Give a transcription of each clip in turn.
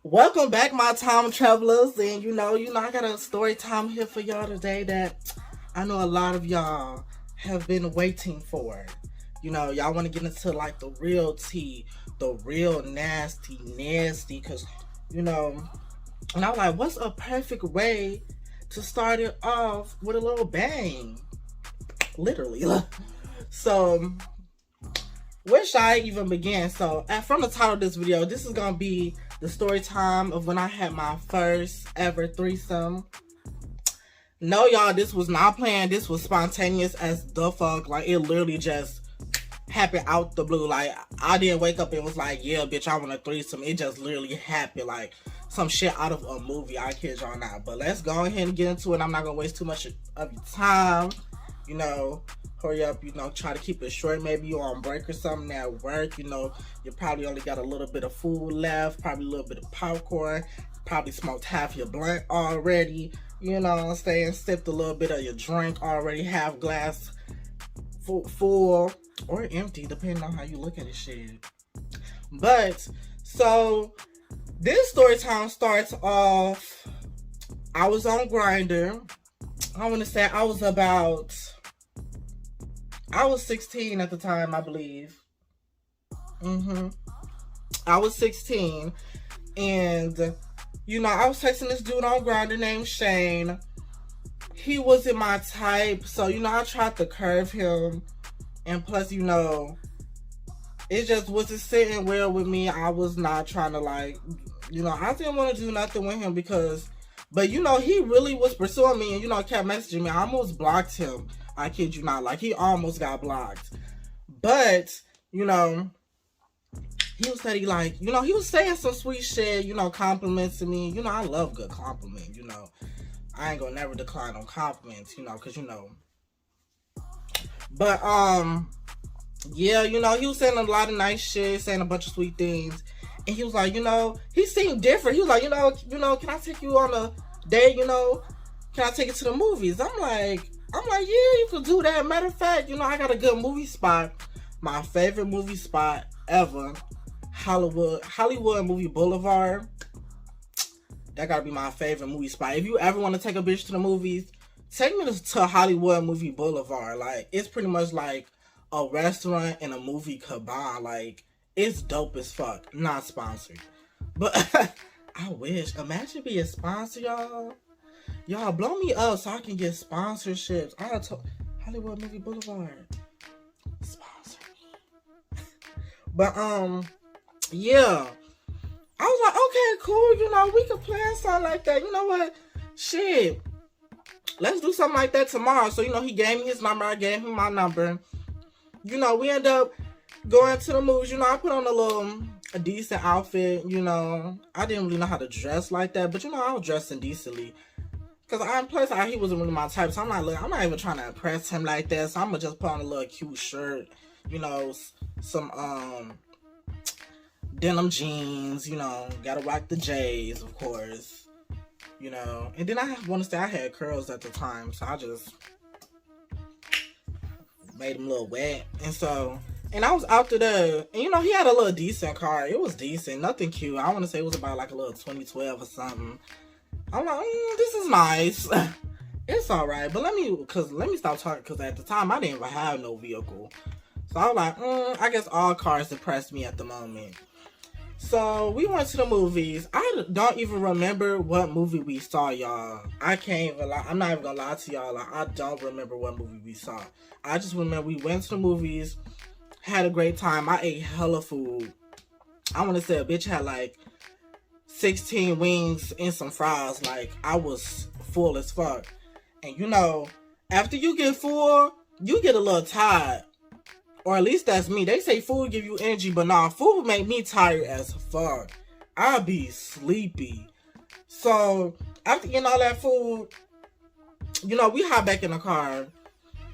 Welcome back, my time travelers, and I got a story time here for y'all today that I know a lot of y'all have been waiting for. Y'all want to get into like the real tea, the real nasty, because you know, and I'm like, what's a perfect way to start it off with a little bang? Literally. So, where should I even begin? So, from the title of this video, this is gonna be the story time of when I had my first ever threesome. No, y'all, this was not planned. This was spontaneous as the fuck. Like, it literally just happened out the blue. Like, I didn't wake up and was like, yeah, bitch, I want a threesome. It just literally happened. Like, some shit out of a movie. I kid y'all not. But let's go ahead and get into it. I'm not gonna waste too much of your time. Hurry up, try to keep it short. Maybe you're on break or something at work, you probably only got a little bit of food left, probably a little bit of popcorn, probably smoked half your blunt already, you know what I'm saying, sipped a little bit of your drink already, half glass full or empty, depending on how you look at this shit. But, so, this story time starts off, I was on Grindr. I want to say I was 16 at the time, I believe. I was 16. And, I was texting this dude on Grindr named Shane. He wasn't my type. So, I tried to curve him. And plus, it just wasn't sitting well with me. I was not trying to, I didn't want to do nothing with him because... But, he really was pursuing me and, kept messaging me. I almost blocked him. I kid you not. Like, he almost got blocked. But, he was saying, he was saying some sweet shit, compliments to me. I love good compliments, I ain't gonna never decline on compliments, because, But, yeah, he was saying a lot of nice shit, saying a bunch of sweet things. And he was like, he seemed different. He was like, can I take you on a date, Can I take you to the movies? I'm like, yeah, you could do that. Matter of fact, I got a good movie spot. My favorite movie spot ever. Hollywood Movie Boulevard. That gotta be my favorite movie spot. If you ever want to take a bitch to the movies, take me to Hollywood Movie Boulevard. Like, it's pretty much like a restaurant and a movie combined. Like, it's dope as fuck. Not sponsored. But I wish. Imagine being sponsored, y'all. Y'all blow me up so I can get sponsorships. Hollywood Movie Boulevard. Sponsor me. But yeah. I was like, okay, cool, we could plan something like that. You know what? Shit. Let's do something like that tomorrow. So, he gave me his number, I gave him my number. We end up going to the movies, I put on a decent outfit, I didn't really know how to dress like that, but I was dressing decently. Cause he wasn't really my type, so I'm not even trying to impress him like that. So I'm gonna just put on a little cute shirt, some denim jeans, gotta rock the J's, of course, And then I want to say I had curls at the time, so I just made them a little wet, and I was out there, and he had a little decent car. It was decent, nothing cute. I want to say it was about like a little 2012 or something. I'm like, this is nice. It's alright, but let me stop talking, because at the time I didn't even have no vehicle. So I was like, I guess all cars impressed me at the moment. So we went to the movies. I don't even remember what movie we saw, y'all. I can't even lie. I'm not even gonna lie to y'all. I don't remember what movie we saw. I just remember we went to the movies, had a great time. I ate hella food. I want to say a bitch had like 16 wings and some fries. Like, I was full as fuck. And after you get full, you get a little tired. Or at least that's me. They say food give you energy, but nah, food make me tired as fuck. I be sleepy. So, after eating all that food, we hop back in the car.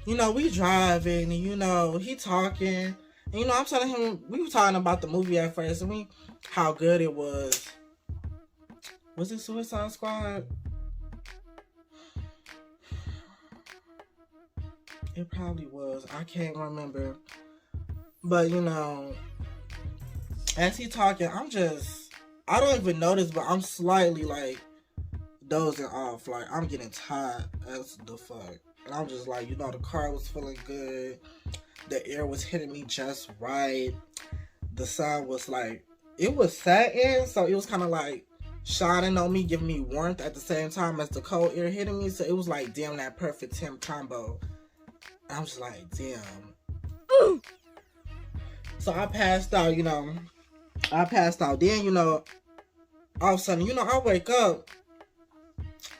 We driving, and he talking. And, I'm telling him, we were talking about the movie at first, and how good it was. Was it Suicide Squad? It probably was. I can't remember. But, as he talking, I don't even notice, but I'm slightly like dozing off. Like I'm getting tired as the fuck. And I'm just like, the car was feeling good. The air was hitting me just right. The sun was like, it was satin, so it was kind of like shining on me, giving me warmth at the same time as the cold air hitting me. So it was like, damn, that perfect temp combo. And I was just like, damn. Ooh. So I passed out, I passed out. Then, all of a sudden, I wake up.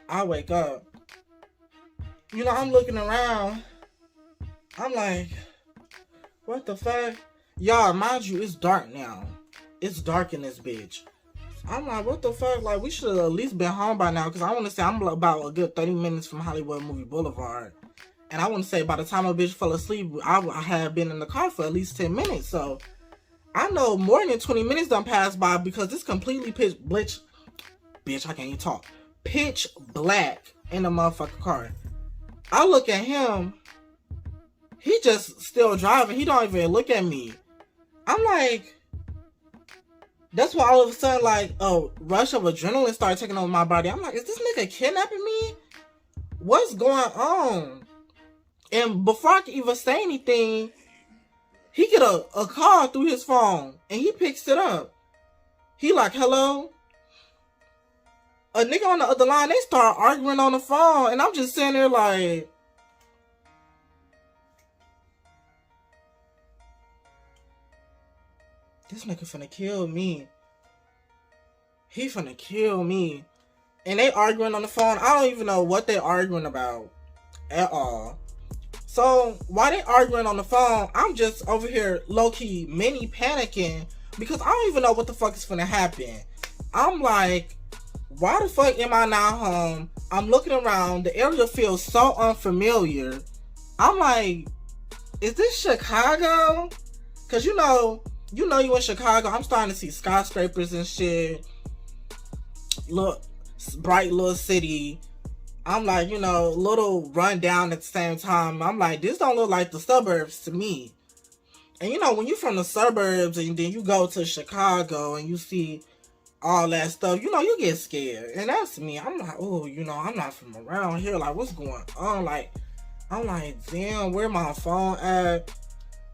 I'm looking around. I'm like, what the fuck? Y'all, mind you, it's dark now. It's dark in this bitch. I'm like, what the fuck? Like, we should have at least been home by now. Because I want to say I'm about a good 30 minutes from Hollywood Movie Boulevard. And I want to say by the time a bitch fell asleep, I had been in the car for at least 10 minutes. So, I know more than 20 minutes done passed by because it's completely pitch I can't even talk. Pitch black in the motherfucking car. I look at him. He just still driving. He don't even look at me. I'm like, that's why all of a sudden, like, a rush of adrenaline started taking over my body. I'm like, is this nigga kidnapping me? What's going on? And before I can even say anything, he get a call through his phone, and he picks it up. He like, hello? A nigga on the other line, they start arguing on the phone, and I'm just sitting there like, this nigga finna kill me. He finna kill me. And they arguing on the phone. I don't even know what they arguing about at all. So, while they arguing on the phone, I'm just over here low-key mini panicking because I don't even know what the fuck is finna happen. I'm like, why the fuck am I not home? I'm looking around. The area feels so unfamiliar. I'm like, is this Chicago? Because you in Chicago. I'm starting to see skyscrapers and shit. Look, bright little city. I'm like, little run down at the same time. I'm like, this don't look like the suburbs to me. And when you from the suburbs and then you go to Chicago and you see all that stuff, you get scared. And that's me. I'm like, oh, I'm not from around here. Like, what's going on? Like, I'm like, damn, where my phone at?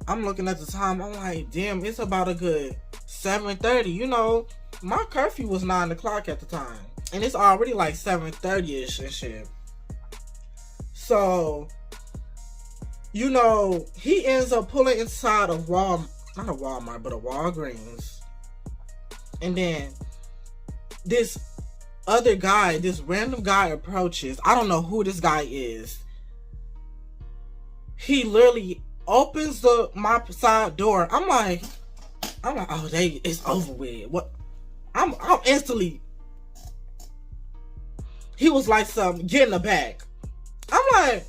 I'm looking at the time. I'm like, damn, it's about a good 7:30. My curfew was 9 o'clock at the time. And it's already like 7:30ish and shit. So, he ends up pulling inside of not a Walmart, but a Walgreens. And then this other guy, this random guy approaches. I don't know who this guy is. He literally opens my side door. I'm like, oh, it's over with. What? I'm instantly. He was like, get in the bag. I'm like,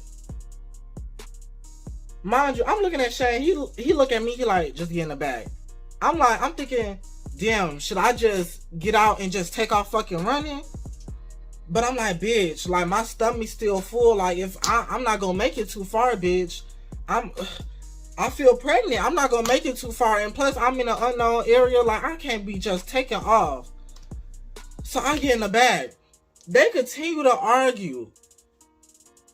mind you, I'm looking at Shane. He look at me. He like, just get in the bag. I'm thinking, damn, should I just get out and just take off fucking running? But I'm like, bitch, like my stomach's still full. Like if I'm not gonna make it too far, bitch. I feel pregnant. I'm not gonna make it too far. And plus I'm in an unknown area. Like I can't be just taking off. So I get in the bag. They continue to argue.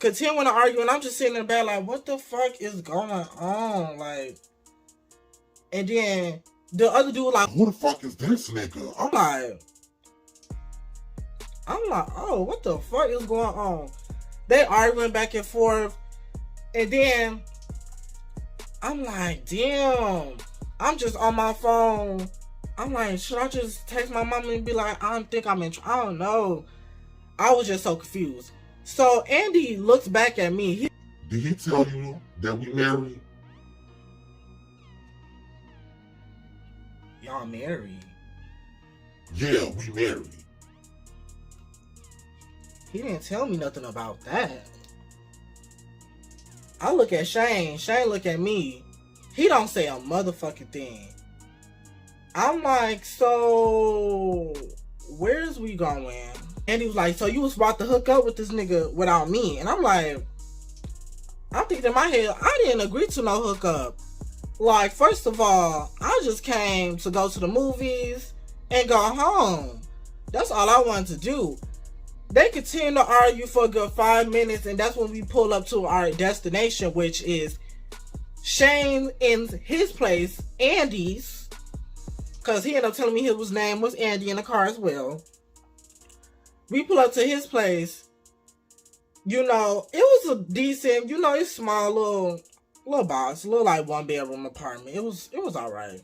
And I'm just sitting in the back like, what the fuck is going on? Like, and then the other dude like, who the fuck is this nigga? I'm like, oh, what the fuck is going on? They arguing back and forth. And then I'm like, damn. I'm just on my phone. I'm like, should I just text my mom and be like, I don't know. I was just so confused. So Andy looks back at me. Did he tell you that we married? Y'all married? Yeah, we married. He didn't tell me nothing about that. I look at Shane. Shane look at me. He don't say a motherfucking thing. I'm like, so where's we going? And he was like, so you was about to hook up with this nigga without me? And I'm like, I'm thinking in my head, I didn't agree to no hookup. Like, first of all, I just came to go to the movies and go home. That's all I wanted to do. They continue to argue for a good 5 minutes, and that's when we pull up to our destination, which is Shane in his place, Andy's, because he ended up telling me his name was Andy in the car as well. We pull up to his place. You know, it was a decent, you know, it's small little box, little like 1-bedroom apartment. It was all right.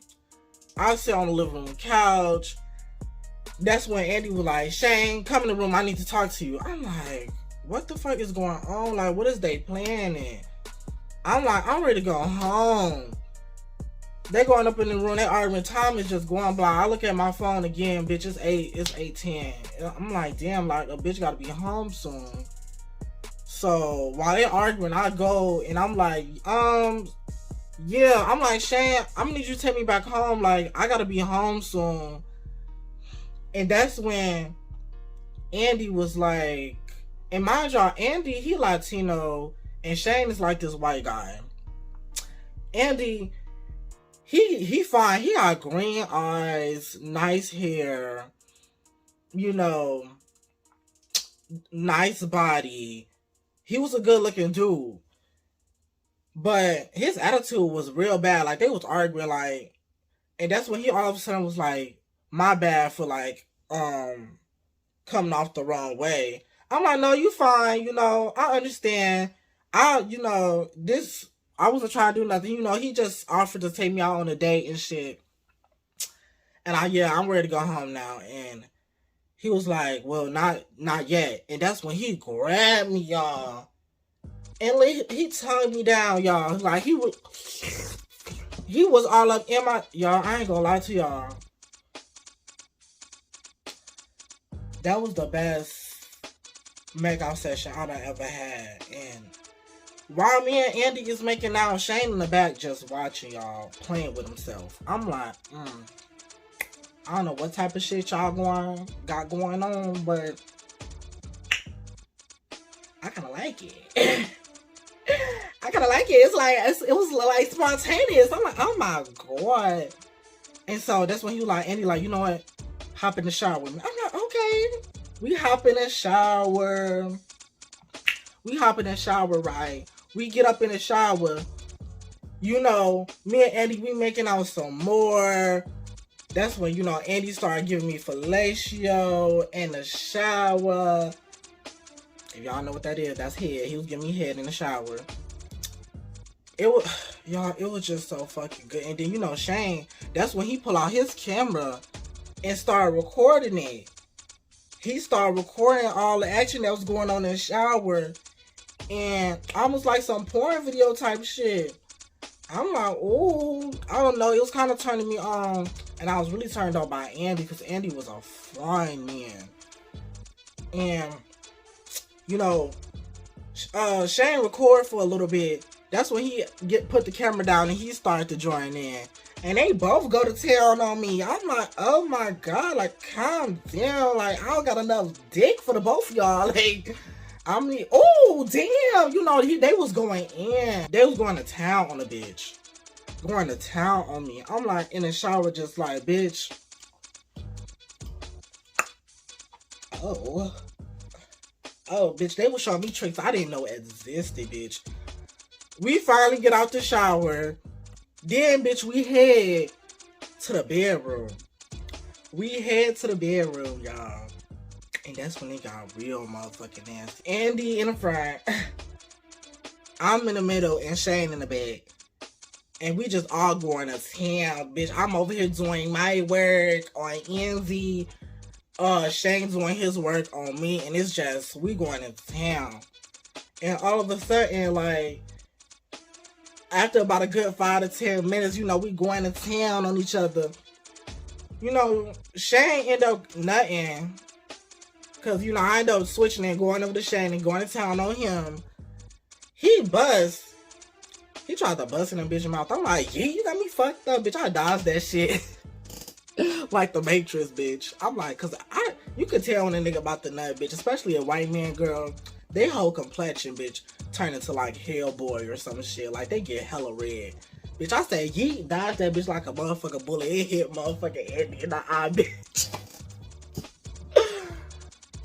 I sit on the living room couch. That's when Andy was like, Shane, come in the room. I need to talk to you. I'm like, what the fuck is going on? Like, what is they planning? I'm like, I'm ready to go home. They going up in the room. They arguing. Time is just going by. I look at my phone again. Bitch, it's 8:10. I'm like, damn, like, a bitch got to be home soon. So, while they arguing, I go, and I'm like, yeah. I'm like, Shane, I'm going to need you to take me back home. Like, I got to be home soon. And that's when Andy was like, and mind y'all, Andy, he Latino, and Shane is like this white guy. Andy, he fine. He got green eyes, nice hair, you know, nice body. He was a good looking dude. But his attitude was real bad. Like, they was arguing, like, and that's when he all of a sudden was like, my bad for like coming off the wrong way. I'm like, no, you fine, you know, I understand. I wasn't trying to do nothing, you know, he just offered to take me out on a date and shit. And I'm ready to go home now. And he was like, well, not yet. And that's when he grabbed me, y'all. And he tongued me down, y'all. Like, he was all up in my, y'all, I ain't gonna lie to y'all. That was the best makeout session I've ever had. And while me and Andy is making out, Shane in the back just watching, y'all, playing with himself. I'm like, I don't know what type of shit y'all got going on, but I kind of like it. I kind of like it. It's like, it was like spontaneous. I'm like, oh my God. And so that's when he was like, Andy, like, you know what? Hop in the shower with me. I'm like, okay. We hop in the shower. Right? We get up in the shower. You know, me and Andy, we making out some more. That's when, you know, Andy started giving me fellatio in the shower. If y'all know what that is, that's head. He was giving me head in the shower. It was just so fucking good. And then, you know, Shane, that's when he pulled out his camera and started recording it. He started recording all the action that was going on in the shower. And almost like some porn video type shit. I'm like, ooh, I don't know. It was kind of turning me on. And I was really turned on by Andy, because Andy was a fine man. And, you know, Shane recorded for a little bit. That's when he put the camera down and he started to join in. And they both go to town on me. I'm like, oh my God, like, calm down. Like, I don't got enough dick for the both of y'all. Like, I mean, oh, damn. You know, they was going in. They was going to town on the bitch. Going to town on me. I'm like, in the shower, just like, bitch. Oh, bitch, they was showing me tricks I didn't know existed, bitch. We finally get out the shower. Then, bitch, we head to the bedroom. Y'all. And that's when it got real motherfucking nasty. Andy in the front. I'm in the middle and Shane in the back. And we just all going to town, bitch. I'm over here doing my work on NZ. Shane's doing his work on me. And it's just, we going to town. And all of a sudden, like, after about a good 5 to 10 minutes, you know, we going to town on each other. You know, Shane ended up nutting. Because, you know, I ended up switching and going over to Shane and going to town on him. He bust. He tried to bust in that bitch mouth. I'm like, yeah, you got me fucked up, bitch. I dodged that shit. Like the Matrix, bitch. I'm like, because you could tell when a nigga about the nut, bitch. Especially a white man, girl. They whole complexion, bitch, turn into like Hellboy or some shit. Like, they get hella red. Bitch, I said yeet, dodged that bitch like a motherfucking bullet. It hit motherfucking Andy in the eye, bitch.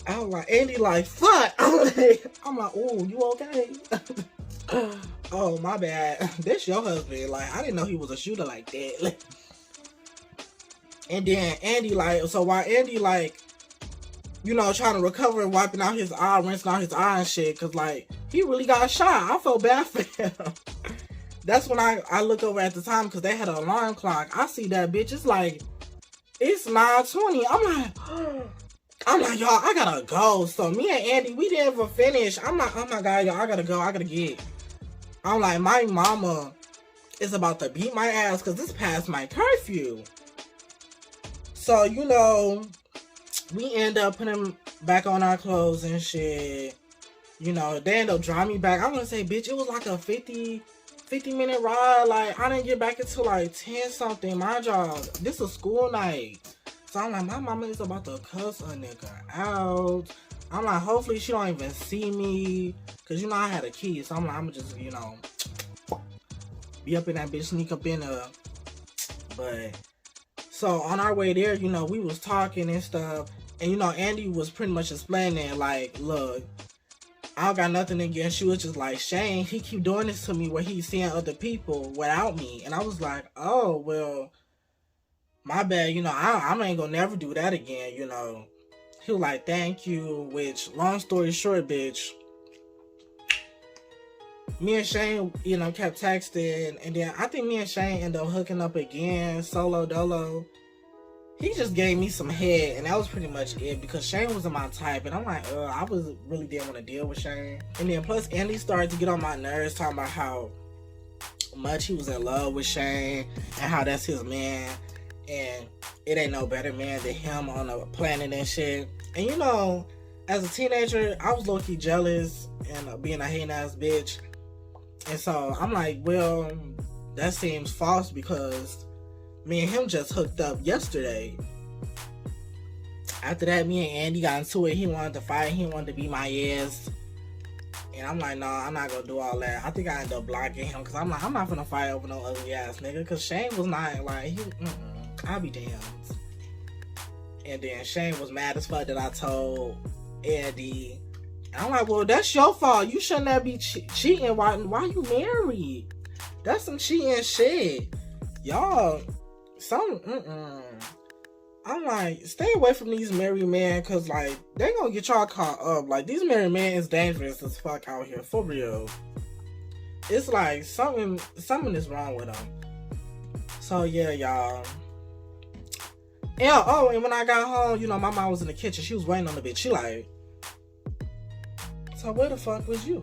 I was like, Andy like, fuck. I'm like, ooh, you okay? Oh, my bad. This your husband. Like, I didn't know he was a shooter like that. And then Andy like, so while Andy like, you know, trying to recover and wiping out his eye, rinsing out his eye and shit, cause like, he really got shot. I felt bad for him. That's when I look over at the time, cause they had an alarm clock. I see that bitch. It's like, it's 9:20. I'm like, y'all, I gotta go. So me and Andy, we didn't even finish. I'm like, oh my God, y'all, I gotta go. I gotta get. I'm like, my mama is about to beat my ass because this past my curfew. So, you know, we end up putting back on our clothes and shit. You know, they end up driving me back. I'm gonna say, bitch, it was like a 50-minute ride. Like, I didn't get back until like 10 something. My job, this is school night. So I'm like, my mama is about to cuss a nigga out. I'm like, hopefully she don't even see me. Cause you know I had a key. So I'm like, I'm just, you know, be up in that bitch, sneak up in her. But, so on our way there, you know, we was talking and stuff. And you know, Andy was pretty much explaining, like, look, I don't got nothing against you. It's just like, Shane, he keep doing this to me where he's seeing other people without me. And I was like, oh, well, my bad, you know, I ain't gonna never do that again, you know. He was like, thank you, which, long story short, bitch, me and Shane, you know, kept texting, and then I think me and Shane ended up hooking up again, solo dolo. He just gave me some head, and that was pretty much it, because Shane wasn't my type, and I'm like, I really didn't want to deal with Shane. And then plus, Andy started to get on my nerves, talking about how much he was in love with Shane, and how that's his man. And it ain't no better man than him on the planet and shit. And you know, as a teenager, I was low-key jealous and being a hating ass bitch. And so I'm like, well, that seems false because me and him just hooked up yesterday. After that, me and Andy got into it. He wanted to fight. He wanted to beat my ass. And I'm like, no, I'm not gonna do all that. I think I ended up blocking him because I'm like, I'm not gonna fight over no ugly ass nigga. Because Shane was not like, I'll be damned. And then Shane was mad as fuck that I told Andy. And I'm like, well, that's your fault. You shouldn't have be cheating. Why you married? That's some cheating shit. Y'all, I'm like, stay away from these married men, cause like, they gonna get y'all caught up. Like, these married men is dangerous as fuck out here, for real. It's like, something is wrong with them. So yeah, y'all. Yeah, and when I got home, you know, my mom was in the kitchen. She was waiting on the bitch. She like, so where the fuck was you?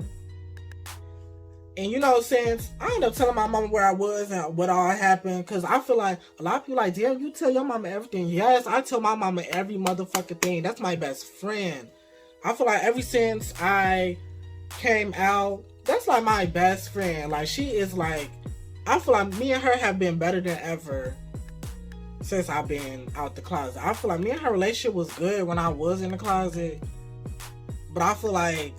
And you know, since I ended up telling my mama where I was and what all happened, because I feel like a lot of people like, damn, you tell your mama everything. Yes, I tell my mama every motherfucking thing. That's my best friend. I feel like ever since I came out, that's like my best friend. Like, she is like, I feel like me and her have been better than ever since I've been out the closet. I feel like me and her relationship was good when I was in the closet, but I feel like,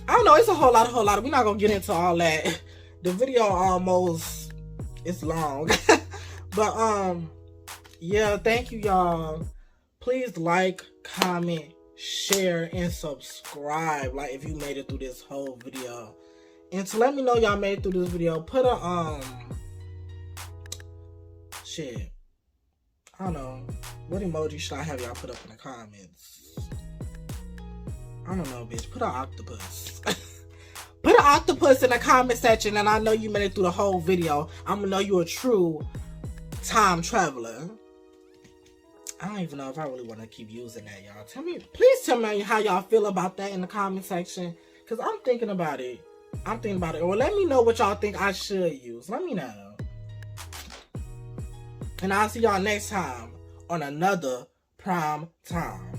I don't know, it's a whole lot. We're not gonna get into all that. The video almost, it's long. But yeah, thank you, y'all. Please like, comment, share, and subscribe. Like, if you made it through this whole video. And to let me know y'all made it through this video, put a shit, I don't know, what emoji should I have y'all put up in the comments? I don't know, bitch. Put an octopus. Put an octopus in the comment section, and I know you made it through the whole video. I'm gonna know you're a true time traveler. I don't even know if I really want to keep using that, y'all. Please tell me how y'all feel about that in the comment section, because I'm thinking about it. Or let me know what y'all think I should use. Let me know. And I'll see y'all next time on another Prime Time.